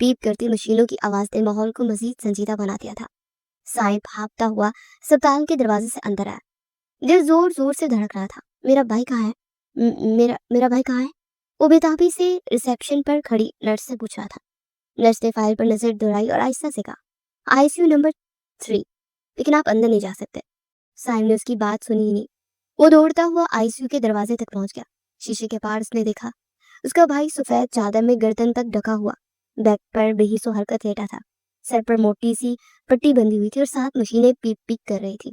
پیپ کرتی مشینوں کی آواز نے ماحول کو مزید سنجیدہ بنا دیا تھا۔ سائم بھاگتا ہوا اسپتال کے دروازے سے اندر آیا۔ دل زور زور سے دھڑک رہا تھا۔ میرا بھائی کہاں ہے؟ میرا بھائی کہاں ہے؟ وہ بےتابی سے ریسیپشن پر کھڑی نرس سے پوچھ رہا تھا۔ نرس نے فائل پر نظر دوڑائی اور آہستہ سے کہا، ICU نمبر 3، لیکن آپ اندر نہیں جا سکتے۔ سائم نے اس کی بات سنی ہی نہیں۔ وہ دوڑتا ہوا ICU کے دروازے تک پہنچ گیا۔ شیشے کے پار اس نے دیکھا اس کا بھائی سفید چادر میں گردن تک ڈھکا ہوا بیک پر بے حس و حرکت لیٹا تھا۔ سر پر موٹی سی پٹی بندھی ہوئی تھی اور 7 مشینیں پیپ پیپ کر رہی تھی۔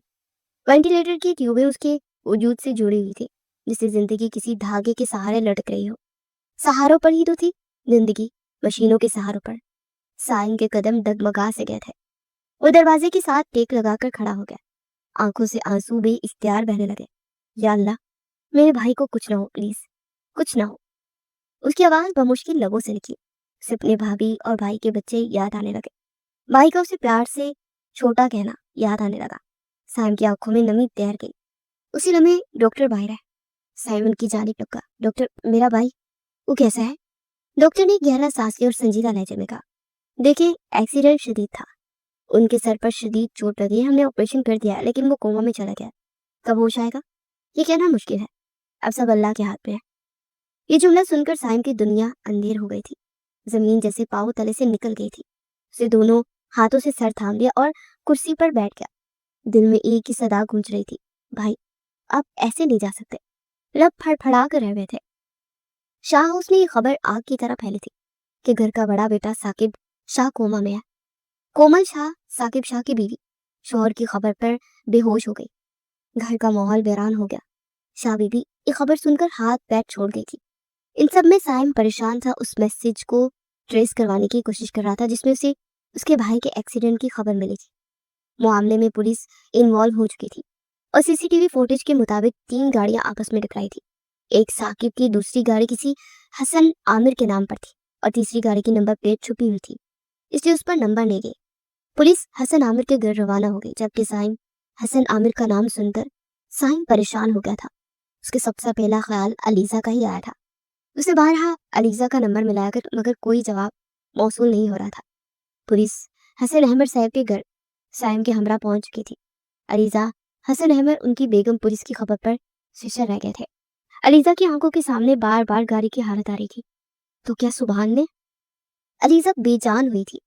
وینٹیلیٹر کی ٹیوبیں اس کے وجود سے جڑی ہوئی تھی، جسے زندگی کسی دھاگے کے سہارے لٹک رہی ہو۔ سہاروں پر ہی تو تھی زندگی، مشینوں کے سہاروں پر۔ سائم کے قدم ڈگمگا سے گئے تھے۔ وہ دروازے کے ساتھ ٹیک لگا کر کھڑا ہو گیا۔ آنکھوں سے آنسو بے اختیار بہنے لگے۔ یا اللہ، میرے بھائی کو کچھ نہ ہو، پلیز کچھ نہ ہو۔ اس کی آواز بمشکل لبوں سے نکلی۔ اسے اپنے بھابھی اور بھائی کے بچے یاد آنے لگے۔ بھائی کا اسے پیار سے چھوٹا کہنا یاد آنے لگا۔ سائم کی آنکھوں میں نمی تیر گئی۔ اسی لمحے ڈاکٹر باہر آئے۔ سائم ان کی جانب لپکا۔ ڈاکٹر، میرا بھائی وہ کیسا ہے؟ ڈاکٹر نے گہرا سانس لیا اور سنجیدہ لہجے میں کہا، دیکھیں ایکسیڈنٹ شدید تھا، ان کے سر پر شدید چوٹ لگی ہے، ہم نے آپریشن کر دیا لیکن وہ کوما میں چلا گیا۔ کب ہوش آئے گا یہ کہنا مشکل ہے، اب سب اللہ کے ہاتھ میں ہے۔ یہ جملہ سن کر سائم کی دنیا اندھیر ہو گئی تھی۔ زمین جیسے پاؤں تلے سے نکل گئی تھی۔ اسے دونوں ہاتھوں سے سر تھام لیا اور کرسی پر بیٹھ گیا۔ دل میں ایک ہی صدا گونج رہی تھی، بھائی آپ ایسے نہیں جا سکتے۔ لب پھڑ پھڑا کر رہ گئے تھے۔ شاہ ہاؤس میں یہ خبر آگ کی طرح پھیلی تھی کہ گھر کا بڑا بیٹا ثاقب شاہ کوما میں ہے۔ کومل شاہ ثاقب شاہ کی بیوی شوہر کی خبر پر بے ہوش ہو گئی۔ گھر کا ماحول ویران ہو گیا۔ شاہ بی بی یہ خبر سن کر ہاتھ پیر چھوڑ گئی تھی۔ ان سب میں سائم پریشان تھا، اس میسج کو ٹریس کروانے کی کوشش کر رہا تھا جس میں اسے اس کے بھائی کے ایکسیڈنٹ کی خبر ملی تھی۔ معاملے میں پولیس انوالو ہو چکی تھی اور CCTV فوٹیج کے مطابق 3 گاڑیاں آپس میں ٹکرائی تھی۔ ایک ثاقب کی، دوسری گاڑی کسی حسن عامر کے نام پر تھی اور تیسری گاڑی کی نمبر پلیٹ چھپی ہوئی تھی، اس لیے اس پر نمبر نہیں گئے۔ پولیس حسن عامر کے گھر روانہ ہو گئی، جبکہ سائم حسن عامر کا نام سن کر سائم پریشان ہو گیا تھا۔ اس کے سب سے پہلا خیال علیزہ کا ہی آیا تھا۔ اسے بارہا علیزہ کا نمبر ملایا مگر کوئی جواب موصول نہیں ہو رہا تھا۔ پولیس حسن احمد صاحب کے گھر سائم کے ہمراہ پہنچ چکی تھی۔ علیزہ، حسن احمد، ان کی بیگم پولیس کی خبر پر ششر رہ گئے تھے۔ علیزہ کی آنکھوں کے سامنے بار بار گاڑی کی حالت آ رہی تھی۔ تو کیا سبحان نے؟ علیزہ بے جان ہوئی تھی۔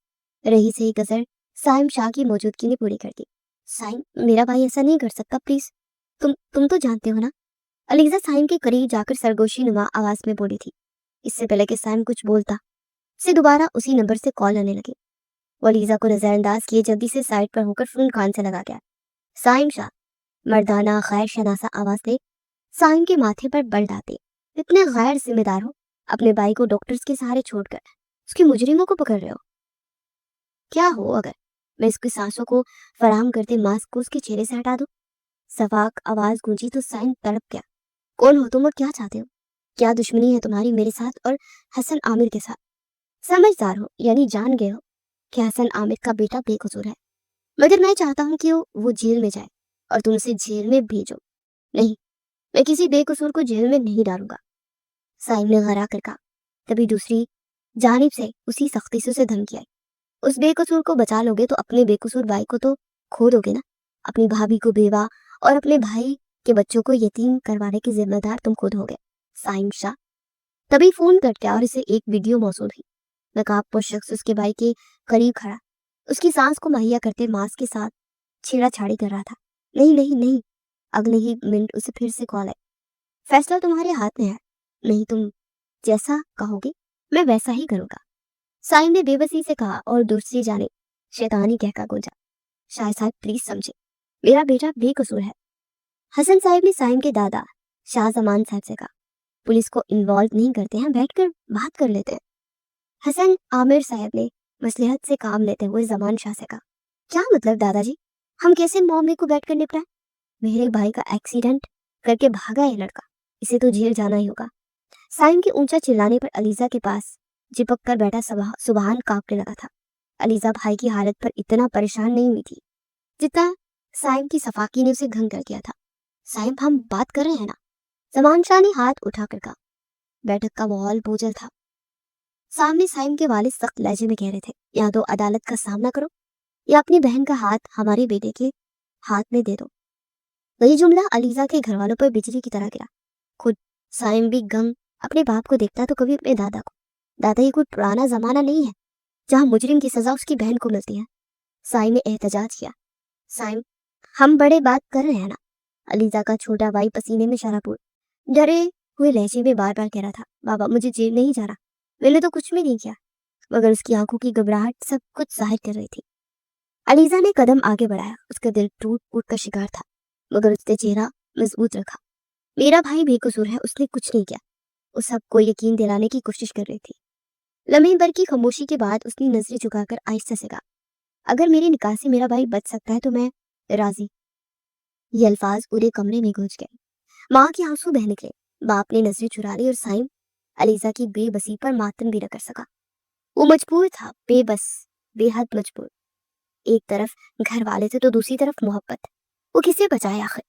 رہی سے ہی گزر سائم شاہ کی موجودگی نے پوری کر دی۔ سائم، میرا بھائی ایسا نہیں کر سکتا، پلیز تم تو جانتے ہو نا۔ علیزہ سائم کے قریب جا کر سرگوشی نما آواز میں بولی تھی۔ اس سے پہلے کہ سائم کچھ بولتا، اسے دوبارہ اسی نمبر سے کال آنے لگی۔ وہ علیزہ کو نظر انداز کیے جلدی سے سائڈ پر ہو کر فون کان سے لگا گیا۔ سائم شاہ، مردانہ خیر شناسہ آواز نے سائم کے ماتھے پر بل ڈالتے، اتنے غیر ذمہ دار ہو، اپنے بھائی کو ڈاکٹرز کے سہارے چھوڑ کر اس کے مجرموں کو پکڑ رہے ہو۔ کیا ہو اگر میں اس کی سانسوں کو فراہم کرتے ماسک کو اس کے چہرے سے ہٹا دوں؟ سفاق آواز گونجی تو سائم تڑپ گیا۔ کون ہو تم اور کیا چاہتے ہو؟ کیا دشمنی ہے تمہاری میرے ساتھ اور حسن عامر کے ساتھ؟ سمجھدار ہو، یعنی جان گئے ہو کہ حسن عامر کا بیٹا بے قصور ہے، مگر میں چاہتا ہوں کہ وہ جیل میں جائے اور تم اسے جیل میں بھیجو۔ نہیں، میں کسی بے قصور کو جیل میں نہیں ڈالوں گا، سائم نے غرا کر کہا۔ تبھی دوسری جانب سے اسی سختی سے اسے دھمکی آئی، اس بے قصور کو بچا لو گے تو اپنے بے قصور بھائی کو تو کھو دو گے نا۔ اپنی بھابھی کو بیوہ اور اپنے بھائی کے بچوں کو یتیم کروانے کے ذمہ دار تم خود ہو گے، سائم شاہ۔ تبھی فون کٹ گیا اور اسے ایک ویڈیو موصول ہوئی۔ نقاب پوش شخص اس کے بھائی کے قریب کھڑا، اس کی سانس کو مہیا کرتے ماسک کے ساتھ چھیڑا چھاڑی کر رہا تھا۔ نہیں نہیں نہیں، اگلے ہی منٹ اسے پھر سے کال آئی۔ فیصلہ تمہارے ہاتھ میں ہے، نہیں تم جیسا کہو گے میں ویسا ہی کروں گا، سائم نے بے بسی سے کہا اور دوسری جانب شیطانی کہکا گونجا۔ شاہ صاحب پلیز سمجھے، میرا بیٹا بے قصور ہے۔ حسن صاحب نے سائم کے دادا شاہ زمان صاحب سے کہا، پولیس کو انوالو نہیں کرتے ہیں، بیٹھ کر بات کر لیتے ہیں۔ حسن عامر صاحب نے مصلحت سے کام لیتے ہوئے زمان شاہ سے کہا، کیا مطلب دادا جی، ہم کیسے معاملے کو بیٹھ کر نپٹائیں؟ میرے بھائی کا ایکسیڈنٹ کر کے بھاگا یہ لڑکا، اسے تو جیل جانا ہی ہوگا۔ سائم کے اونچا چلانے پر علیزہ کے پاس چپک کر بیٹھا سبحان کانپنے لگا تھا۔ علیزہ بھائی کی حالت پر اتنا پریشان نہیں ہوئی تھی جتنا سائم کی صفاقی نے اسے گھن کر دیا تھا۔ سائم، ہم بات کر رہے ہیں نا، زمان شاہ نے ہاتھ اٹھا کر کہا۔ بیٹھک کا ماحول بوجھل تھا۔ سامنے سائم کے والد سخت لہجے میں کہہ رہے تھے، یا تو عدالت کا سامنا کرو یا اپنی بہن کا ہاتھ ہمارے بیٹے کے ہاتھ میں دے دو۔ وہی جملہ علیزہ کے گھر والوں پر بجلی کی طرح گرا۔ خود سائم بھی گم اپنے باپ کو دیکھتا تو کبھی اپنے دادا کو۔ دادا یہ کوئی پرانا زمانہ نہیں ہے جہاں مجرم کی سزا اس کی بہن کو ملتی ہے۔ سائم نے احتجاج کیا، سائم ہم بڑے بات کر رہے ہیں نا۔ علیزہ کا چھوٹا بھائی پسینے میں شرابور ڈرے ہوئے لہجے میں بار بار کہہ رہا تھا، بابا مجھے جیل نہیں جا رہا، میں نے تو کچھ بھی نہیں کیا، مگر اس کی آنکھوں کی گھبراہٹ سب کچھ ظاہر کر رہی تھی۔ علیزہ نے قدم آگے بڑھایا، اس کا دل ٹوٹ پوٹ کا شکار تھا، مگر اس نے چہرہ مضبوط رکھا۔ میرا بھائی بے قصور ہے، اس نے کچھ نہیں کیا۔ وہ سب کو یقین دلانے کی کوشش کر رہی تھی۔ لمحے بھر کی خاموشی کے بعد اس نے نظریں جھکا کر آہستہ سے کہا، اگر میرے نکاح سے میرا بھائی بچ سکتا ہے تو میں راضی۔ یہ الفاظ پورے کمرے میں گونج گئے۔ ماں کے آنسو بہہ نکلے۔ باپ نے نظریں چرا لی اور سائم علیزہ کی بے بسی پر ماتم بھی نہ کر سکا۔ وہ مجبور تھا، بے بس، بے حد مجبور۔ ایک طرف گھر والے تھے تو دوسری طرف محبت۔ وہ کسے بچائے آخر؟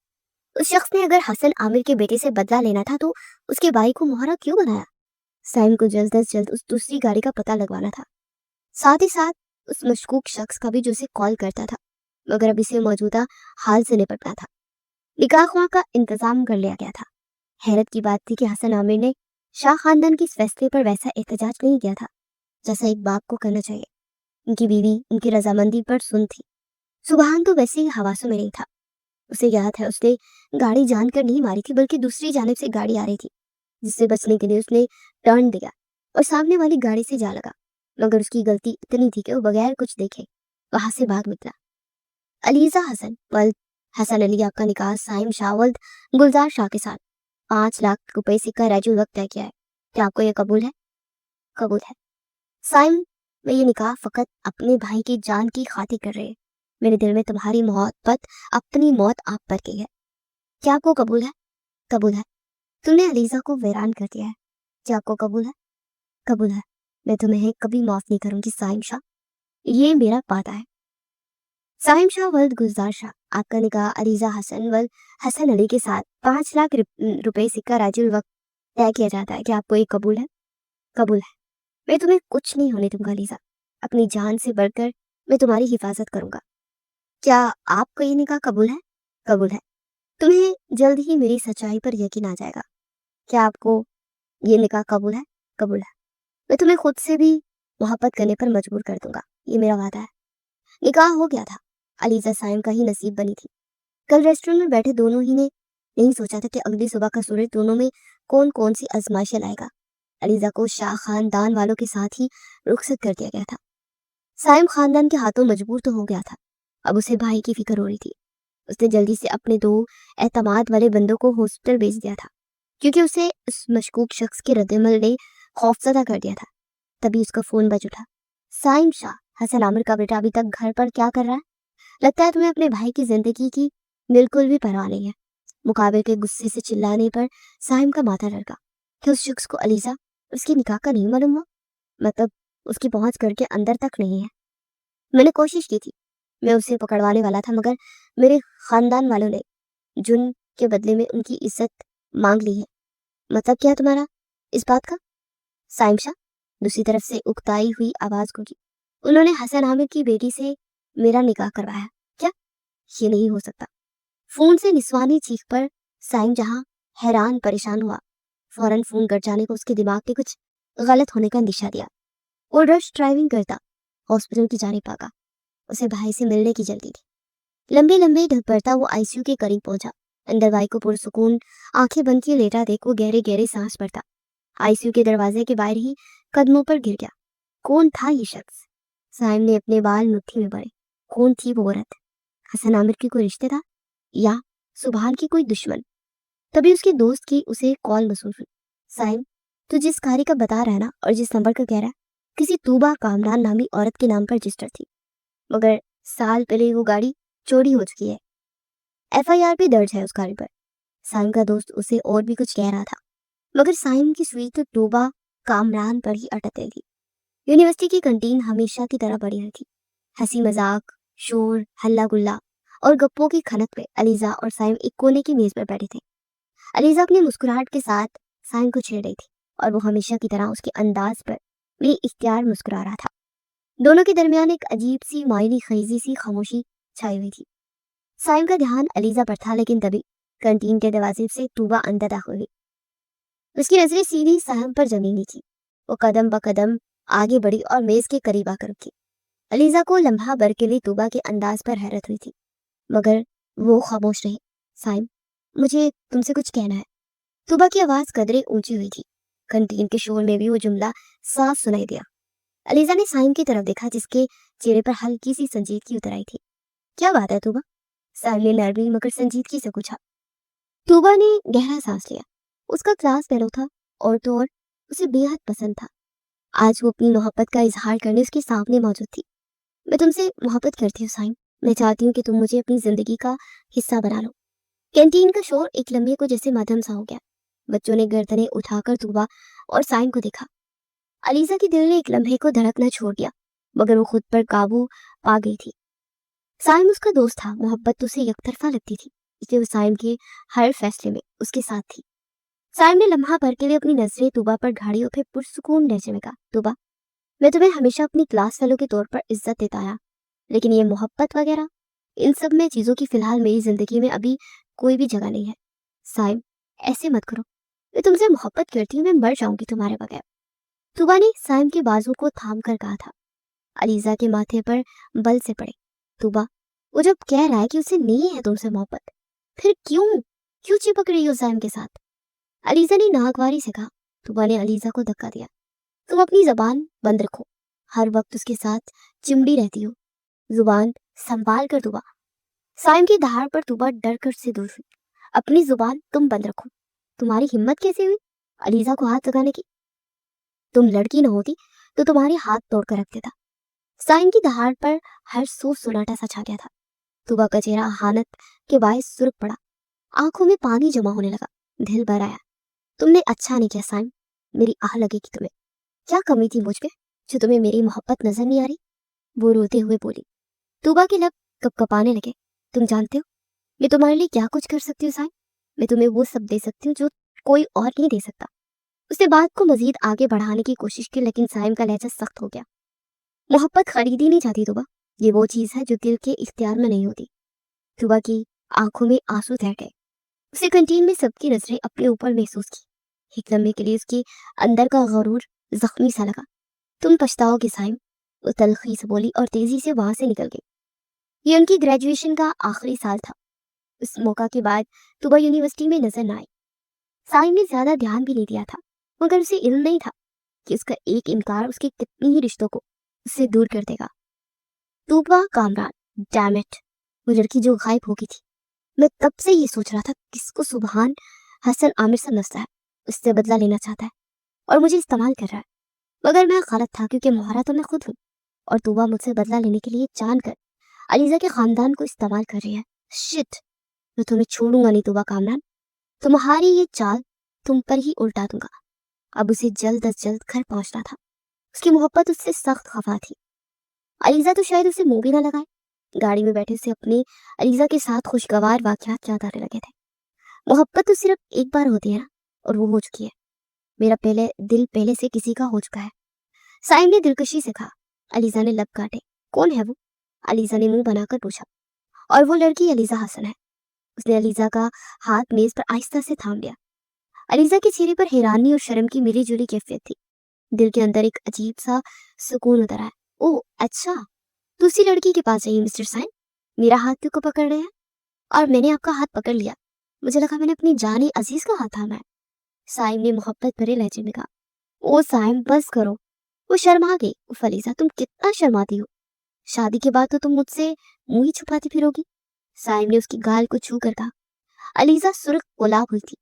اس شخص نے اگر حسن عامر کے بیٹے سے بدلہ لینا تھا تو اس کے بھائی کو مہرا کیوں بنایا؟ سائم کو جلد از جلد اس دوسری گاڑی کا پتہ لگوانا تھا، ساتھ ہی ساتھ اس مشکوک شخص کا بھی جو اسے کال کرتا تھا، مگر اب اسے موجودہ حال سے نپٹنا تھا۔ نکاح خواہ کا انتظام کر لیا گیا تھا۔ حیرت کی بات تھی کہ حسن عامر نے شاہ خاندان کے اس فیصلے پر ویسا احتجاج نہیں کیا تھا جیسا ایک باپ کو کرنا چاہیے۔ ان کی بیوی ان کی رضامندی پر سن تھی۔ سبحان تو ویسے ہی حواسوں میں نہیں تھا۔ اسے یاد ہے اس نے گاڑی جان کر نہیں ماری تھی، بلکہ دوسری جانب سے گاڑی آ رہی تھی، جس سے بچنے کے لیے اس نے ٹرن دیا اور سامنے والی گاڑی سے جا لگا، مگر اس کی غلطی اتنی تھی کہ وہ بغیر کچھ دیکھے وہاں سے بھاگ نکلا۔ علیزہ حسن ولد حسن علی آپ کا نکاح سائم شاہ ولد گلزار شاہ کے ساتھ 5 لاکھ روپے سکہ رائج الوقت طے کیا ہے۔ کیا آپ کو یہ قبول ہے؟ قبول ہے سائم، میں یہ نکاح فقط اپنے بھائی کی جان کی خاطر کر رہے ہیں۔ میرے دل میں تمہاری محبت اپنی موت آپ پر کی ہے۔ کیا آپ کو قبول ہے؟ قبول ہے۔ تم نے علیزہ کو ویران کر دیا ہے۔ کیا آپ کو قبول ہے؟ قبول ہے۔ میں تمہیں کبھی معاف نہیں کروں گی سائم شاہ، یہ میرا وعدہ ہے۔ سائم شاہ ولد گلزار شاہ، آپ کا نکاح علیزہ حسن ولد حسن علی کے ساتھ 5 لاکھ روپے سکہ رائج الوقت طے کیا جاتا ہے۔ کیا آپ کو یہ قبول ہے؟ قبول ہے۔ میں تمہیں کچھ نہیں ہونے دوں گا علیزہ، اپنی جان سے بڑھ کر میں تمہاری حفاظت کروں گا۔ کیا آپ کو یہ نکاح قبول ہے؟ قبول ہے۔ تمہیں جلد ہی میری سچائی پر یقین آ جائے گا۔ کیا آپ کو یہ نکاح قبول ہے؟ قبول ہے۔ میں تمہیں خود سے بھی محبت کرنے پر مجبور کر دوں گا، یہ میرا وعدہ ہے۔ نکاح ہو گیا تھا۔ علیزہ سائم کا ہی نصیب بنی تھی۔ کل ریسٹورنٹ میں بیٹھے دونوں ہی نے نہیں سوچا تھا کہ اگلی صبح کا سورج دونوں میں کون سی آزمائشیں لائے گا۔ علیزہ کو شاہ خاندان والوں کے ساتھ ہی رخصت کر دیا گیا تھا۔ سائم خاندان کے ہاتھوں مجبور تو ہو گیا تھا، اب اسے بھائی کی فکر ہو رہی تھی۔ اس نے جلدی سے اپنے 2 اعتماد والے بندوں کو ہاسپٹل بھیج دیا تھا، کیونکہ اسے اس مشکوک شخص کے رد عمل نے خوفزدہ کر دیا تھا۔ تبھی اس کا فون بج اٹھا۔ سائم شاہ، حسن عامر کا بیٹا ابھی تک گھر پر کیا کر رہا ہے؟ لگتا ہے تمہیں اپنے بھائی کی زندگی کی بالکل بھی پرواہ نہیں ہے۔ مقابل کے غصے سے چلانے پر سائم کا ماتھا ڈر گا کہ اس شخص کو علیزہ اس کی نکاح کا نہیں معلوم ہوا، مطلب اس کی پہنچ کر کے اندر تک نہیں ہے۔ میں نے کوشش کی تھی، میں اسے پکڑوانے والا تھا، مگر میرے خاندان والوں نے جن کے بدلے میں ان کی عزت مانگ لی ہے۔ مطلب کیا تمہارا اس بات کا؟ سائم شاہ، دوسری طرف سے اکتائی ہوئی آواز گونجی، انہوں نے حسن عامر کی بیٹی سے میرا نکاح کروایا۔ کیا؟ یہ نہیں ہو سکتا۔ فون سے نسوانی چیخ پر سائم جہاں حیران پریشان ہوا، فوراً فون کٹ جانے کو اس کے دماغ کے کچھ غلط ہونے کا اندیشہ دیا۔ وہ رش ڈرائیونگ کرتا ہاسپٹل کی جانب بھاگا۔ اسے بھائی سے ملنے کی جلدی تھی۔ لمبے ڈھک پڑتا وہ آئی سی یو کے قریب پہنچا۔ اندر بھائی کو پرسکون آنکھیں بند کیے لیٹا دیکھ وہ گہرے سانس پڑتا۔ آئی سی یو کے دروازے کے باہر ہی قدموں پر گر گیا۔ کون تھا یہ شخص؟ سائم نے اپنے بال مٹھی میں بڑے۔ کون تھی وہ عورت؟ حسن عامر کی کوئی رشتہ دار یا سبحان کی کوئی دشمن؟ تبھی اس کے دوست کی اسے کال موصول ہوئی۔ سائم، تو جس گاڑی کا بتا رہا ہے نا اور جس نمبر کا کہہ رہا ہے، کسی طوبہ کامران نامی عورت کے نام پر رجسٹر تھی، مگر سال پہلے وہ گاڑی چوری ہو چکی ہے۔ ایف آئی آر بھی درج ہے اس گاڑی پر۔ سائم کا دوست اسے اور بھی کچھ کہہ رہا تھا، مگر سائم کی سوئی تو طوبہ کامران پر ہی اٹک گئی تھی۔ یونیورسٹی کی کنٹین ہمیشہ کی طرح بڑی رہی تھی۔ ہنسی مذاق، شور، ہلا گلا اور گپوں کی کھنک پہ علیزہ اور سائم ایک کونے کی میز پر بیٹھے تھے۔ علیزہ اپنی مسکراہٹ کے ساتھ سائم کو چھیڑ رہی تھی اور وہ ہمیشہ کی طرح اس کے انداز پر بے اختیار مسکرا رہا تھا۔ دونوں کے درمیان ایک عجیب سی معنی خیزی سی خاموشی چھائی ہوئی تھی۔ سائم کا دھیان علیزہ پر تھا، لیکن تبھی کنٹین کے دروازے سے طوبہ اندر داخل ہوئی۔ اس کی نظریں سیدھی سائم پر جمی ہوئی تھی۔ وہ قدم بقدم آگے بڑھی اور میز کے قریب آ کر رکی۔ علیزہ کو لمحہ بھر کے لیے طوبہ کے انداز پر حیرت ہوئی تھی، مگر وہ خاموش رہی۔ سائم، مجھے تم سے کچھ کہنا ہے۔ طوبہ کی آواز قدرے اونچی ہوئی تھی، کنٹین کے شور میں بھی وہ جملہ صاف سنائی دیا۔ علیزہ نے سائم کی طرف دیکھا، جس کے چہرے پر ہلکی سی سنجیدگی اتر آئی تھی۔ کیا بات ہے طوبہ؟ سائم نے نرمی مگر سنجیدگی سے پوچھا۔ طوبہ نے گہرا سانس لیا۔ اس کا کلاس فیلو تھا اور تو اور اسے بے حد پسند تھا۔ آج وہ اپنی محبت کا اظہار کرنے اس کے سامنے موجود تھی۔ میں تم سے محبت کرتی ہوں سائم، میں چاہتی ہوں کہ تم مجھے اپنی زندگی کا حصہ بنا لو۔ کینٹین کا شور ایک لمحے کو جیسے مدھم سا ہو گیا۔ بچوں نے گردنیں اٹھا کر طوبہ اور سائم کو دیکھا۔ علیزہ کے دل نے ایک لمحے کو دھڑکنا چھوڑ دیا، مگر وہ خود پر قابو پا گئی تھی۔ سائم اس کا دوست تھا، محبت اسے یک طرفہ لگتی تھی، اس لیے وہ سائم کے ہر فیصلے میں اس کے ساتھ تھی۔ سائم نے لمحہ بھر کے لیے اپنی نظریں طوبہ پر گھاڑی اور پھر پرسکون لہجے میں کہا، طوبہ، میں تمہیں ہمیشہ اپنی کلاس فیلو کے طور پر عزت دیتا آیا، لیکن یہ محبت وغیرہ، ان سب میں چیزوں کی فی الحال میری زندگی میں ابھی کوئی بھی جگہ نہیں ہے۔ سائم، ایسے مت کرو، میں تم سے محبت کرتی ہوں، میں مر جاؤں گی تمہارے بغیر۔ طوبہ نے سائم کے بازو کو تھام کر کہا تھا۔ علیزہ کے ماتھے پر بل سے پڑے۔ طوبہ، وہ جب کہہ رہا ہے کہ اسے نہیں ہے تم سے محبت، پھر کیوں چپک رہی ہو سائم کے ساتھ؟ علیزہ نے ناگواری سے کہا۔ طوبہ نے علیزہ کو دھکا دیا۔ تم اپنی زبان بند رکھو، ہر وقت اس کے ساتھ چمڑی رہتی ہو، زبان سنبھال کر طوبہ۔ سائم کی دہاڑ پر طوبہ ڈر کر سے دور ہوئی۔ اپنی زبان تم بند رکھو، تمہاری ہمت کیسے ہوئی علیزہ کو ہاتھ لگانے کی؟ تم لڑکی نہ ہوتی تو تمہارے ہاتھ توڑ کر رکھ دیتا۔ سائم کی دہاڑ پر ہر سو سناٹا سا چھا گیا تھا۔ طوبہ کا چہرہ اہانت کے باعث سرخ پڑا، آنکھوں میں پانی جمع ہونے لگا، دل بھر آیا۔ تم نے اچھا نہیں کیا سائم، میری آہ لگے گی تمہیں۔ کیا کمی تھی مجھ پہ جو تمہیں میری محبت نظر نہیں آ رہی؟ وہ روتے ہوئے بولی۔ طوبہ کے لب کپ کپانے لگے۔ تم جانتے ہو میں تمہارے لیے کیا کچھ کر سکتی ہوں سائم؟ میں تمہیں وہ سب دے سکتی ہوں جو کوئی اور نہیں دے سکتا۔ اس نے بات کو مزید آگے بڑھانے کی کوشش کی، لیکن سائم کا لہجہ سخت ہو گیا۔ محبت خریدی نہیں جاتی طوبہ، یہ وہ چیز ہے جو دل کے اختیار میں نہیں ہوتی۔ طوبہ کی آنکھوں میں آنسو تیر گئے۔ اسے کنٹین میں سب کی نظریں اپنے اوپر محسوس کی۔ ایک لمحے کے لیے اس کے اندر کا غرور زخمی سا لگا۔ تم پچھتاؤ گے سائم، وہ تلخی سے بولی اور تیزی سے وہاں سے نکل گئی۔ یہ ان کی گریجویشن کا آخری سال تھا۔ اس موقع کے بعد طوبہ یونیورسٹی میں نظر نہ آئی۔ سائم نے زیادہ دھیان بھی نہیں دیا تھا، مگر اسے علم نہیں تھا کہ اس کا ایک انکار اس کے کتنی ہی رشتوں کو اس سے دور کر دے گا۔ طوبہ کامران، ڈیم اٹ، وہ لڑکی جو غائب ہو گئی تھی۔ میں تب سے یہ سوچ رہا تھا کس کو سبحان حسن عامر سمجھتا ہے، اس سے بدلہ لینا چاہتا ہے اور مجھے استعمال کر رہا ہے، مگر میں غلط تھا کیونکہ مہارا تو میں خود ہوں، اور طوبہ مجھ سے بدلہ لینے کے لیے جان کر علیزہ کے خاندان کو استعمال کر رہی ہے۔ شٹ، میں تمہیں چھوڑوں گا نہیں طوبہ کامران، تمہاری یہ چال تم پر ہی الٹا دوں گا۔ اب اسے جلد از جلد گھر پہنچنا تھا، اس کی محبت اس سے سخت خفا تھی۔ علیزہ تو شاید اسے منہ بھی نہ لگائے۔ گاڑی میں بیٹھے سے اپنے علیزہ کے ساتھ خوشگوار واقعات یاد آنے لگے تھے۔ محبت تو صرف ایک بار ہوتی ہے نا، اور وہ ہو چکی ہے۔ میرا دل پہلے سے کسی کا ہو چکا ہے، سائم نے دلکشی سے کہا۔ علیزہ نے لب کاٹے۔ کون ہے وہ؟ علیزہ نے منہ بنا کر پوچھا۔ اور وہ لڑکی علیزہ حسن ہے۔ اس نے علیزہ کا ہاتھ میز پر آہستہ سے تھام لیا۔ علیزہ کے چہرے پر حیرانی اور شرم کی ملی جلی کیفیت تھی۔ دل کے اندر ایک عجیب سا سکون اتر آیا۔ اوہ اچھا، دوسری لڑکی کے پاس جائیے مسٹر سائم، میرا ہاتھ کیوں کو پکڑ رہے ہیں؟ اور میں نے آپ کا ہاتھ پکڑ لیا، مجھے لگا میں نے اپنی جان عزیز کا ہاتھ تھاما ہے، سائم نے محبت بھرے لہجے میں کہا۔ او سائم بس کرو، وہ شرما گئی۔ علیزہ تم کتنا شرماتی ہو، شادی کے بعد تو تم مجھ سے منہ ہی چھپاتی پھرو گی، سائم نے اس کی گال کو چھو کر کہا۔ علیزہ سرخ گلاب ہوئی تھی۔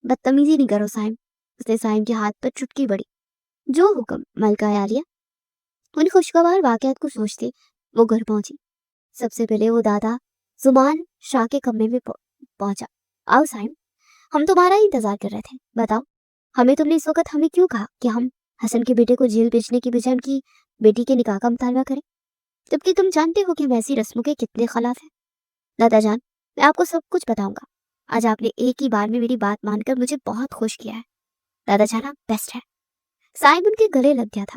بدتمیزی نہیں کرو سائم، اس نے سائم کے ہاتھ پر چٹکی بڑی۔ جو حکم ملکہ عالیہ۔ ان خوشگوار واقعات کو سوچتے وہ گھر پہنچی۔ سب سے پہلے وہ دادا زمان شاہ کے کمرے میں پہنچا۔ آؤ سائم، ہم تمہارا ہی انتظار کر رہے تھے، بتاؤ ہمیں تم نے اس وقت ہمیں کیوں کہا کہ ہم حسن کے بیٹے کو جیل بھیجنے کی بجائے ان کی بیٹی کے نکاح کا مطالبہ کریں، جبکہ تم جانتے ہو کہ ویسی رسموں کے کتنے خلاف ہیں۔ دادا جان، میں آپ کو سب کچھ بتاؤں گا، آج آپ نے ایک ہی بار میں میری بات مان کر مجھے بہت خوش کیا ہے۔ دادا جان آپ بیسٹ ہے۔ سائم ان کے گلے لگ گیا تھا،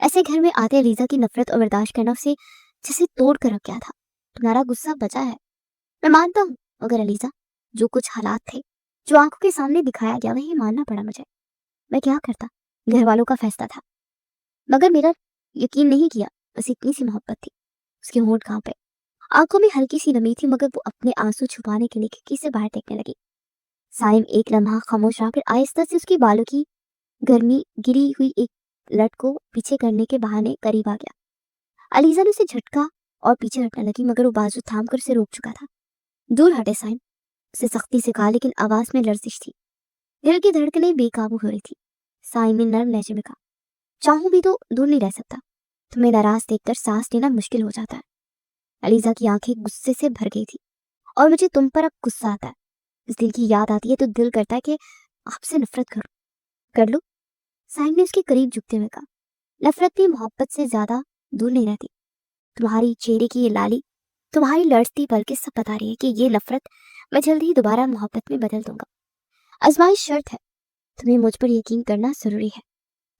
ایسے گھر میں آتے علیزہ کی نفرت اور برداشت کرنا اسے جیسے توڑ کر رکھ گیا تھا۔ تمہارا غصہ بچا ہے، میں مانتا ہوں، مگر علیزہ جو کچھ حالات تھے، جو آنکھوں کے سامنے دکھایا گیا، وہی ماننا پڑا مجھے۔ میں کیا کرتا، گھر والوں کا فیصلہ تھا، مگر میرا یقین نہیں کیا۔ بس اتنی سی محبت تھی۔ اس کے ہونٹ کہاں پہ، آنکھوں میں ہلکی سی نمی تھی، مگر وہ اپنے آنسو چھپانے کے لیے کھڑکی سے باہر دیکھنے لگی۔ سائم ایک لمحہ خاموش رہا، پھر آہستہ سے اس کی بالوں کی گرمی گری ہوئی ایک لٹ کو پیچھے کرنے کے بہانے قریب آ گیا۔ علیزہ نے اسے جھٹکا اور پیچھے ہٹنے لگی، مگر وہ بازو تھام کر اسے روک چکا تھا۔ دور ہٹے سائم، اسے سختی سے کہا، لیکن آواز میں لرزش تھی، دل کی دھڑکنیں بے قابو ہو رہی تھی۔ سائم نے نرم لہجے میں کہا، چاہوں بھی تو دور نہیں رہ سکتا، تمہیں ناراض دیکھ کر سانس لینا مشکل ہو جاتا ہے۔ علیزہ کی آنکھیں غصے سے بھر گئی تھی، اور مجھے تم پر اب غصہ آتا ہے۔ اس دل کی یاد آتی ہے تو دل کرتا ہے کہ آپ سے نفرت کروں۔ کر لو، سائم نے اس کے قریب جھکتے ہوئے کہا، نفرت بھی محبت سے زیادہ دور نہیں رہتی۔ تمہاری چہرے کی یہ لالی، تمہاری لڑزتی پلکیں سب بتا رہی ہے کہ یہ نفرت میں جلد ہی دوبارہ محبت میں بدل دوں گا۔ آزمائش شرط ہے، تمہیں مجھ پر یقین کرنا ضروری ہے۔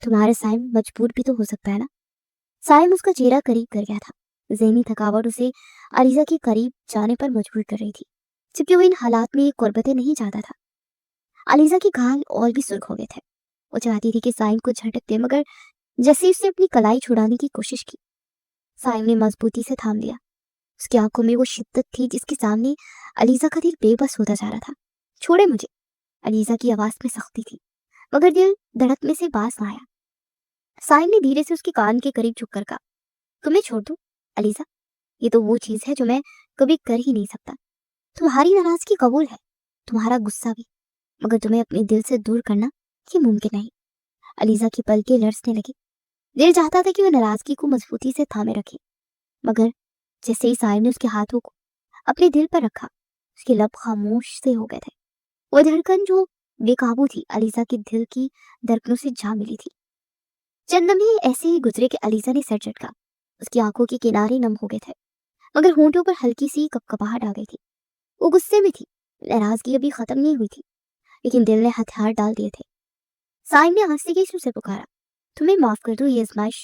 تمہارا سائم مجبور بھی تو ہو سکتا ہے نا۔ سائم اس کا چہرہ قریب کر گیا تھا، ذہنی تھکاوٹ اسے علیزہ کے قریب جانے پر مجبور کر رہی تھی، چونکہ وہ ان حالات میں یہ قربتیں نہیں چاہتا تھا۔ علیزہ کے گال اور بھی سرخ ہو گئے تھے، وہ چاہتی تھی کہ سائم کو جھٹک دے، مگر جیسے اس نے اپنی کلائی چھڑانے کی کوشش کی، سائم نے مضبوطی سے تھام لیا۔ اس کی آنکھوں میں وہ شدت تھی جس کے سامنے علیزہ کا دل بے بس ہوتا جا رہا تھا۔ چھوڑے مجھے، علیزہ کی آواز میں سختی تھی، مگر دل دھڑکنے سے باز نہ آیا۔ سائم نے دھیرے سے اس کے کان کے قریب جھک کر کہا، تمہیں چھوڑ دوں علیزہ، یہ تو وہ چیز ہے جو میں کبھی کر ہی نہیں سکتا۔ تمہاری ناراضگی قبول ہے، تمہارا غصہ بھی، مگر تمہیں اپنے دل سے دور کرنا یہ ممکن نہیں۔ علیزہ کی پلکیں لرزنے لگی، دل چاہتا تھا کہ وہ ناراضگی کو مضبوطی سے تھامے رکھے، مگر جیسے ہی سائم نے اس کے ہاتھوں کو اپنے دل پر رکھا، اس کے لب خاموش سے ہو گئے تھے۔ وہ دھڑکن جو بے قابو تھی، علیزہ کے دل کی دھڑکنوں سے جا ملی تھی۔ چند لمحے ایسے ہی گزرے کہ علیزہ نے سر جھٹکا، اس کی آنکھوں کے کنارے نم ہو گئے تھے، مگر ہونٹوں پر ہلکی سی کپکپاہٹ آ گئی تھی۔ وہ غصے میں تھی، ناراضگی ابھی ختم نہیں ہوئی تھی، لیکن دل نے ہتھیار ڈال دیے تھے۔ سائم نے آہستگی سے اسے پکارا، تمہیں معاف کر دو، یہ آزمائش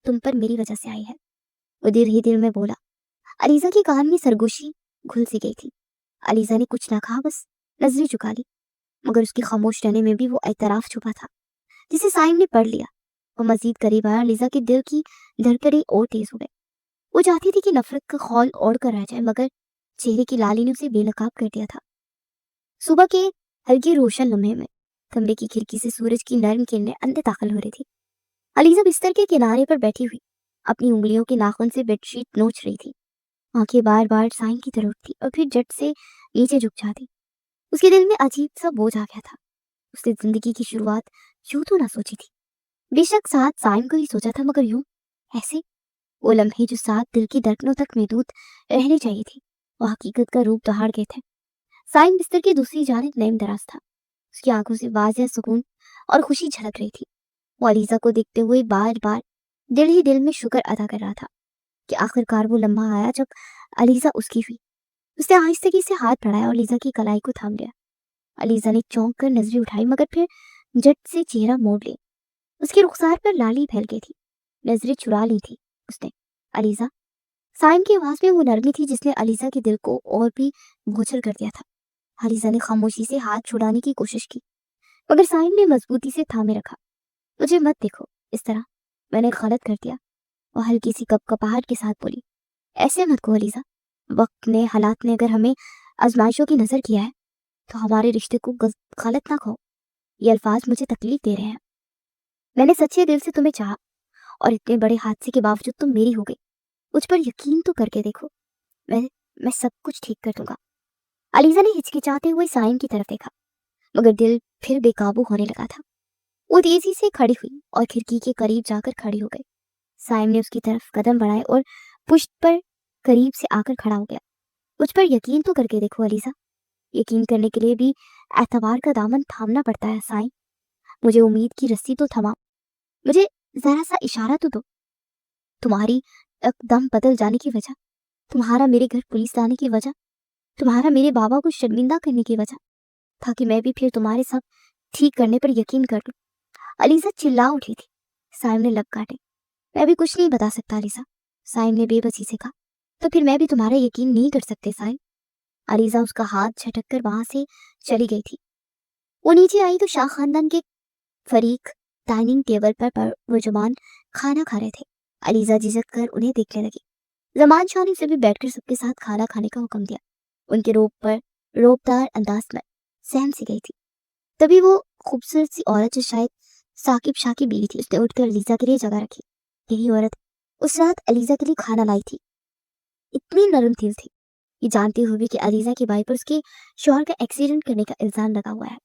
تم پر میری وجہ سے آئی ہے۔ وہ دل ہی دل میں بولا۔ علیزہ کے کان میں سرگوشی گھل سی گئی تھی۔ علیزہ نے کچھ نہ کہا، بس نظریں چکا لی، مگر اس کے خاموش رہنے میں بھی وہ اعتراف چھپا تھا جسے سائم نے پڑھ لیا۔ وہ مزید قریب آیا، علیزہ کے دل کی دھڑکنیں اور تیز ہو گئے۔ وہ چاہتی تھی کہ نفرت کا خول اوڑھ کر رہ جائے، مگر چہرے کی لالی نے اسے بے نقاب کر دیا تھا۔ صبح کے ہلکی روشن لمحے میں کمرے کی کھڑکی سے سورج کی نرم کرنیں اندر داخل ہو رہی تھی۔ علیزہ بستر کے کنارے پر بیٹھی ہوئی اپنی انگلیوں کے ناخن سے بیڈ شیٹ نوچ رہی تھی، آنکھیں بار بار سائم کی طرف اٹھتی اور پھر جٹ سے نیچے جھک جاتی۔ اس کے دل میں عجیب سا بوجھ آ گیا تھا۔ اس نے زندگی کی شروعات یوں تو نہ سوچی تھی، بے شک ساتھ سائم کو ہی سوچا تھا، مگر یوں ایسے وہ لمحے جو ساتھ دل کی دھڑکنوں تک محدود رہنے چاہیے تھی، وہ حقیقت کا روپ دہاڑ گئے تھے۔ سائم بستر کی دوسری جانب نیم دراز تھا، اس کی آنکھوں سے واضح سکون اور خوشی جھلک رہی تھی۔ وہ علیزہ کو دیکھتے ہوئے بار بار دل ہی دل میں شکر ادا کر رہا تھا کہ آخر کار وہ لمحہ آیا جب علیزہ اس کی ہوئی۔ اس نے آہستگی سے ہاتھ بڑھایا اور علیزہ کی کلائی کو تھام لیا۔ علیزہ نے چونک کر نظریں اٹھائی، مگر پھر جٹ سے چہرہ موڑ لیا۔ اس کے رخسار پر لالی پھیل گئی تھی، نظریں چرا لی تھی اس نے۔ علیزہ، سائم کی آواز میں وہ نرمی تھی جس نے علیزہ کے دل کو اور بھی بوجھل کر دیا تھا۔ علیزہ نے خاموشی سے ہاتھ چھڑانے کی کوشش کی، مگر سائم نے مضبوطی سے تھامے رکھا۔ مجھے مت دیکھو اس طرح، میں نے غلط کر دیا، وہ ہلکی سی کپکپاہٹ کے ساتھ بولی۔ ایسے مت کہو علیزہ، وقت نے، حالات نے اگر ہمیں آزمائشوں کی نظر کیا ہے تو ہمارے رشتے کو غلط نہ کہو، یہ الفاظ مجھے تکلیف دے رہے ہیں۔ میں نے سچے دل سے تمہیں چاہا، اور اتنے بڑے حادثے کے باوجود تم میری ہو گئی۔ مجھ پر یقین تو کر کے دیکھو، میں سب کچھ ٹھیک کر دوں گا۔ علیزہ نے ہچکچاتے ہوئے سائم کی طرف دیکھا، مگر دل پھر بے قابو ہونے لگا تھا۔ وہ تیزی سے کھڑی ہوئی اور کھڑکی کے قریب جا کر کھڑی ہو گئی۔ سائم نے اس کی طرف قدم بڑھائے اور پشت پر قریب سے آ کر کھڑا ہو گیا۔ مجھ پر یقین تو کر کے دیکھو علیزہ، یقین کرنے کے لیے بھی اعتبار کا دامن تھامنا پڑتا ہے سائم۔ مجھے امید کی رسی تو تھما، مجھے ذرا سا اشارہ تو دو۔ تمہاری اقدام بدل جانے کی وجہ، تمہارا میرے گھر پولیس لانے کی وجہ، تمہارا میرے بابا کو شرمندہ کرنے کی وجہ، تاکہ میں بھی پھر تمہارے ساتھ ٹھیک کرنے پر یقین کر لوں۔ علیزہ چلا اٹھی تھی۔ سائم نے لب کاٹے، میں بھی کچھ نہیں بتا سکتا علیزہ، سائم نے بے بسی سے کہا۔ تو پھر میں بھی تمہارا یقین نہیں کر سکتے سائم۔ علیزہ اس کا ہاتھ جھٹک کر وہاں سے چلی گئی تھی۔ وہ نیچے آئی تو شاہ خاندان کے فریق ڈائننگ ٹیبل پر پرجمان کھانا کھا رہے تھے۔ علیزہ جھجک کر انہیں دیکھنے لگی۔ زمان شاہ نے اسے بھی بیٹھ کر سب کے ساتھ کھانا کھانے کا حکم دیا۔ ان کے روبدار انداز میں سہم سی گئی تھی۔ تبھی وہ خوبصورت سی عورت جو شاید ثاقب شاہ کی بیوی تھی، اس نے اٹھ کر علیزہ کے لیے جگہ رکھی۔ یہی عورت اس رات علیزہ کے لیے کھانا لائی تھی۔ اتنی نرم دل تھی، یہ جانتی ہوئی کہ علیزہ کی بائی پر اس کے شوہر کا ایکسیڈنٹ کرنے کا الزام لگا ہوا ہے،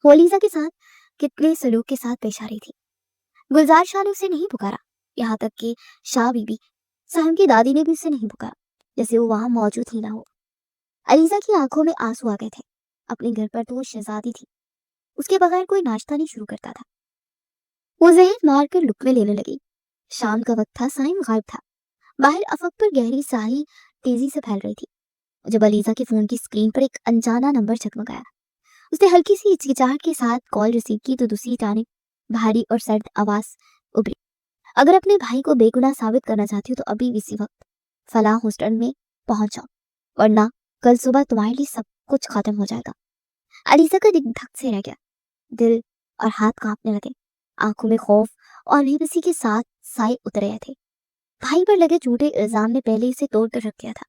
وہ علیزہ کے ساتھ کتنے سلوک کے ساتھ پیش آ رہی تھی۔ گلزار شاہ نے اسے نہیں پکارا، یہاں تک کہ شاہ بی بی سہم کی دادی نے بھی اسے نہیں پکارا، جیسے وہ وہاں موجود ہی نہ ہو۔ علیزہ کی آنکھوں میں آنسو آ گئے تھے۔ اپنے گھر پر تو وہ شہزادی تھی، اس کے بغیر کوئی ناشتہ نہیں شروع کرتا تھا۔ وہ ذہن مار کر لقمے لینے لگی۔ شام کا وقت تھا، سائم غائب تھا۔ باہر افق پر گہری سیاہی تیزی سے پھیل رہی تھی جب علیزہ کے فون کی اسکرین پر ایک انجانا نمبر چمکایا۔ اس نے ہلکی سی ہچکچاہٹ کے ساتھ کال ریسیو کی تو دوسری جانب بھاری اور سرد آواز ابھری۔ اگر اپنے بھائی کو بے گناہ ثابت کرنا چاہتی ہو تو ابھی اسی وقت فلاں ہاسٹل میں پہنچ جاؤ، ورنہ کل صبح تمہارے لیے سب کچھ ختم ہو جائے گا۔ علیزہ کا دل دھک سے رہ گیا، دل اور ہاتھ کانپنے لگے، آنکھوں میں خوف اور بے بسی کے ساتھ سائے اتر رہے تھے۔ بھائی پر لگے جھوٹے الزام نے پہلے اسے توڑ کر رکھ دیا تھا،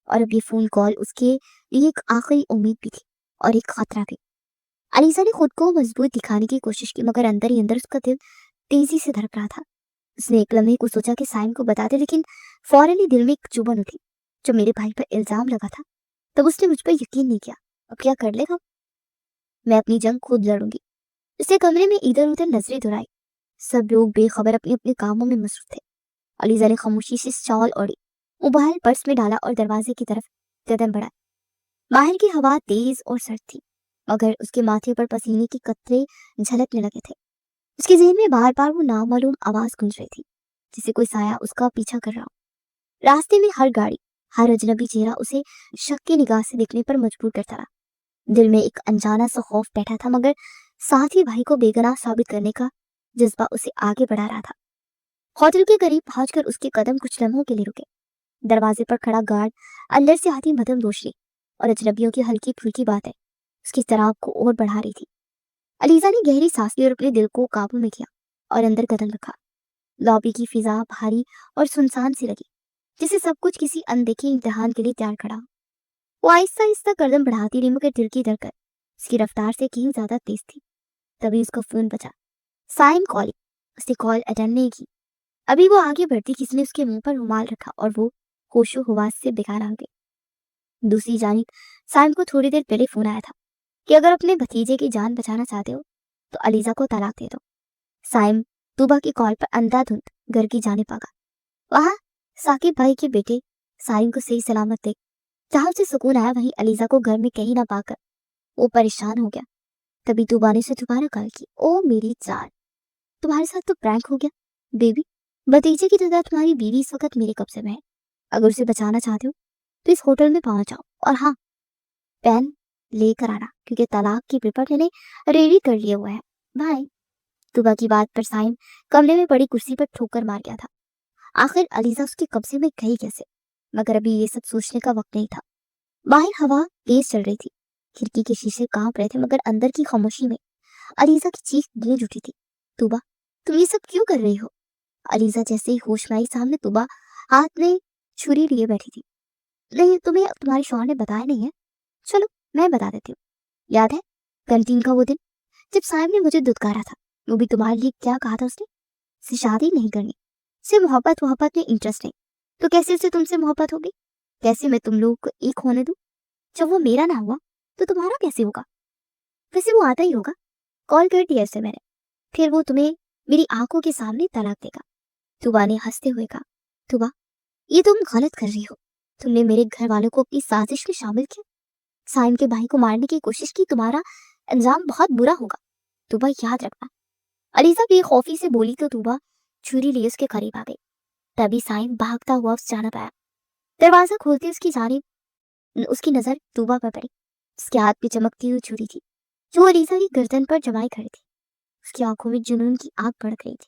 اور اب یہ فون کال اس کے لیے ایک آخری امید بھی تھی اور ایک خطرہ بھی۔ علیزہ نے خود کو مضبوط دکھانے کی کوشش کی، مگر اندر ہی اندر اس کا دل تیزی سے دھڑک رہا تھا۔ اس نے ایک لمحے کو سوچا کہ سائم کو بتا دے، لیکن فوراً ہی دل میں ایک چبھن اٹھی۔ جب میرے بھائی پر الزام لگا تھا تب اس نے مجھ پر یقین نہیں کیا، اب کیا کر لے گا؟ میں اپنی جنگ خود لڑوں گی۔ اس نے کمرے میں ادھر ادھر نظریں دہرائی۔ سب لوگ بے خبر اپنے اپنے کاموں میں مصروف تھے۔ علیزہ نے خاموشی سے شال اوڑھی، موبائل پرس میں ڈالا اور دروازے کی طرف قدم بڑھائے۔ باہر کی ہوا تیز اور سرد تھی، مگر اس کے ماتھے پر پسینے کے قطرے جھلکنے لگے تھے۔ اس کے ذہن میں بار بار وہ نامعلوم آواز گونج رہی تھی، جسے کوئی سایہ اس کا پیچھا کر رہا ہو۔ راستے میں ہر گاڑی، ہر اجنبی چہرہ اسے شک کی نگاہ سے دیکھنے پر مجبور کرتا رہا۔ دل میں ایک انجانا سا خوف بیٹھا تھا، مگر ساتھ ہی بھائی کو بے گناہ ثابت کرنے کا جذبہ اسے آگے بڑھا رہا تھا۔ ہوٹل کے قریب پہنچ کر اس کے قدم کچھ لمحوں کے لیے رکے۔ دروازے پر کھڑا گارڈ اندر سے آتی مدھم روشنی اور اجنبیوں کی ہلکی پھلکی باتیں اس کی اضطراب کو اور بڑھا رہی تھی۔ علیزہ نے گہری سانس لی اور اپنے دل کو قابو میں کیا اور اندر قدم رکھا۔ لابی کی فضا بھاری اور سنسان سی لگی، جسے سب کچھ کسی اندیکھے امتحان کے لیے تیار کھڑا ہو۔ وہ آہستہ آہستہ قدم بڑھاتی رہی، مگر دل کی دھڑکن اس کی رفتار سے کہیں زیادہ تیز تھی۔ تبھی اس کا فون بجا۔ سائم کال۔ اس نے کال اٹینڈ نہیں کی۔ ابھی وہ آگے بڑھتی، کسی نے اس کے منہ پر رومال رکھا اور وہ ہوش و حواس سے بےکار آ گئی۔ دوسری جانب سائم کو تھوڑی دیر پہلے فون آیا تھا کہ اگر اپنے بھتیجے کی جان بچانا چاہتے ہو تو علیزہ کو طلاق دے دو۔ سائم طوبہ کی کال پر اندھا دھند گھر کی جانب آگا۔ وہاں ثاقب بھائی کے بیٹے سائم کو صحیح سلامت دیکھ جہاں اسے سکون آیا، وہیں علیزہ کو گھر میں کہیں نہ پا کر وہ پریشان ہو گیا۔ تبھی طوبہ نے اسے دوبارہ کال کی۔ او میری جان، تمہارے ساتھ تو پرینک ہو گیا بیبی۔ بھتیجے کی جگہ تمہاری بیوی اس وقت میرے قبضے میں ہے۔ اگر اسے بچانا چاہتے ہو تو اس ہوٹل میں پہنچ جاؤ، اور ہاں، پین لے کر آنا، کیونکہ طلاق کی پیپر میں نے ریڈی کر لیے ہوا ہے۔ بائے۔ طوبہ کی بات پر سائم کمرے میں پڑی کرسی پر ٹھوکر مار گیا تھا۔ آخر علیزہ اس کے قبضے میں گئی کیسے؟ مگر ابھی یہ سب سوچنے کا وقت نہیں تھا۔ باہر ہوا تیز چل رہی تھی، کھڑکی کے شیشے کانپ رہے تھے، مگر اندر کی خاموشی میں علیزہ کی چیخ گونج اٹھی تھی۔ طوبہ، تم یہ سب کیوں کر رہی ہو؟ علیزہ جیسے ہی ہوش میں آئی، سامنے طوبہ ہاتھ میں چھری لیے بیٹھی تھی۔ نہیں، تمہیں تمہارے شوہر نے بتایا نہیں ہے؟ چلو میں بتا دیتی ہوں۔ یاد ہے کینٹین کا وہ دن جب سائم نے مجھے دھتکارا تھا؟ وہ بھی تمہارے لیے کیا کہا تھا اس نے؟ سے شادی نہیں کرنی، سے محبت میں انٹرسٹ نہیں۔ تو کیسے اسے تم سے محبت ہوگی؟ کیسے میں تم لوگوں کو ایک ہونے دوں؟ جب وہ میرا نہ ہوا تو تمہارا کیسے ہوگا؟ ویسے وہ آتا ہی ہوگا، کال کر دیا اسے میں نے، پھر وہ تمہیں میری آنکھوں کے سامنے طلاق دے گا۔ طوبہ نے ہنستے ہوئے کہا۔ طوبہ، یہ تم غلط کر رہی ہو، تم نے میرے گھر والوں کو اپنی سازش میں شامل کیا، سائم کے بھائی کو مارنے کی کوشش کی، تمہارا انجام بہت برا ہوگا، طوبہ یاد رکھنا۔ علیزہ بے خوفی سے بولی تو طوبہ چھری لیے اس کے قریب آ گئی۔ تبھی سائم بھاگتا ہوا اس جانب آیا۔ دروازہ کھولتے اس کی جانب اس کی نظر طوبہ پر پڑی، اس کے ہاتھ پہ چمکتی ہوئی چھری تھی جو علیزہ کی گردن پر جمائی کھڑی تھی۔ اس کی آنکھوں میں جنون کی آگ بھڑک رہی تھی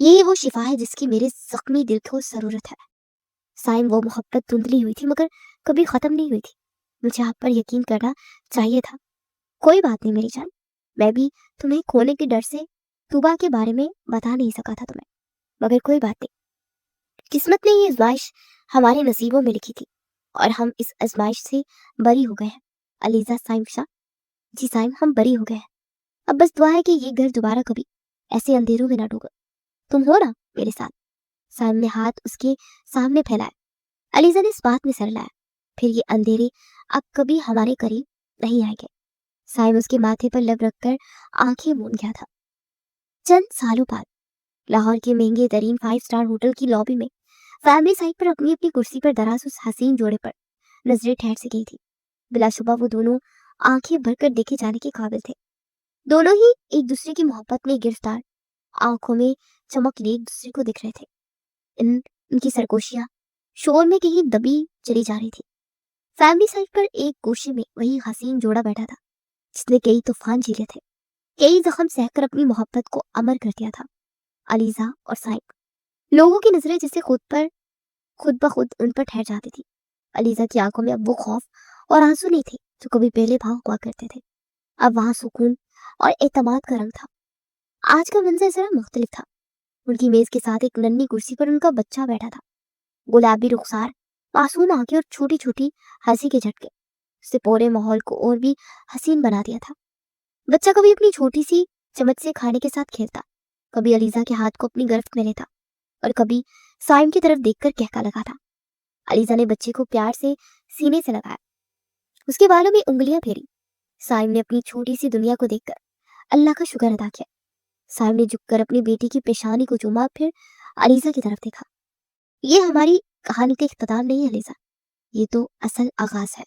یہی وہ شفا ہے جس کی میرے زخمی دل کو ضرورت ہے۔ سائم، وہ محبت دھندلی ہوئی تھی مگر کبھی ختم نہیں ہوئی تھی۔ مجھے آپ پر یقین کرنا چاہیے تھا۔ کوئی بات نہیں میری جان، میں بھی تمہیں کھونے کے ڈر سے توبہ کے بارے میں بتا نہیں سکا تھا تمہیں، مگر کوئی بات نہیں، قسمت نے یہ آزمائش ہمارے نصیبوں میں لکھی تھی اور ہم اس آزمائش سے بری ہو گئے ہیں۔ علیزہ، سائم شاہ، جی سائم، ہم بری ہو گئے ہیں۔ اب بس دعا ہے کہ یہ گھر دوبارہ کبھی ایسے اندھیروں میں نہ ڈوبے۔ تم ہو نا میرے ساتھ؟ سائم نے ہاتھ اس کے سامنے پھیلائے۔ علیزہ نے اس بات میں سر لایا، پھر یہ اندھیرے اب کبھی ہمارے قریب نہیں آئیں گے۔ سائم اس کے ماتھے پر لب رکھ کر آنکھیں مون گیا تھا۔ چند سالوں بعد لاہور کے مہنگے ترین 5 اسٹار ہوٹل کی لابی میں فیملی سائٹ پر اپنی اپنی کرسی پر دراز اس حسین جوڑے پر نظریں ٹھہر سے گئی تھی۔ بلا شبہ وہ دونوں آنکھیں بھر کر دیکھے جانے کے قابل تھے۔ دونوں ہی ایک دوسرے کی محبت میں گرفتار، آنکھوں میں چمک لیے ایک دوسرے کو دکھ رہے تھے۔ ان کی سرگوشیاں شور میں کہیں دبی چلی جا رہی تھی۔ فیملی سائٹ پر ایک گوشے میں وہی حسین جوڑا بیٹھا تھا جس نے کئی طوفان جھیلے تھے، کئی زخم سہ کر اپنی محبت کو امر کر دیا تھا۔ علیزہ اور سائم، لوگوں کی نظریں جسے خود بخود ان پر ٹھہر جاتی تھی۔ علیزہ کی آنکھوں میں اب وہ خوف اور آنسو نہیں تھے جو کبھی پہلے بھاؤ ہوا کرتے تھے۔ اب وہاں سکون اور اعتماد کا رنگ تھا۔ آج کا منظر ذرا مختلف تھا۔ ان کی میز کے ساتھ ایک ننھی کرسی پر ان کا بچہ بیٹھا تھا، گلابی رخسار، معصوم آنکھیں اور چھوٹی چھوٹی ہنسی کے جھٹکے اس سے پورے ماحول کو اور بھی حسین بنا دیا تھا۔ بچہ کبھی اپنی چھوٹی سی چمچ سے کھانے کے ساتھ کھیلتا، کبھی علیزہ کے ہاتھ کو اپنی گرفت میں لیتا اور کبھی سائم کی طرف دیکھ کر کہکا لگاتا۔ علیزہ نے بچے کو پیار سے سینے سے لگایا، اس کے بالوں میں انگلیاں پھیری۔ سائم نے اپنی چھوٹی سی دنیا کو دیکھ کر اللہ کا شکر ادا کیا۔ سائم نے جھک کر اپنی بیٹی کی پیشانی کو چوما، پھر علیزہ کی طرف دیکھا۔ یہ ہماری کہانی کا اختتام نہیں ہے علیزہ، یہ تو اصل آغاز ہے۔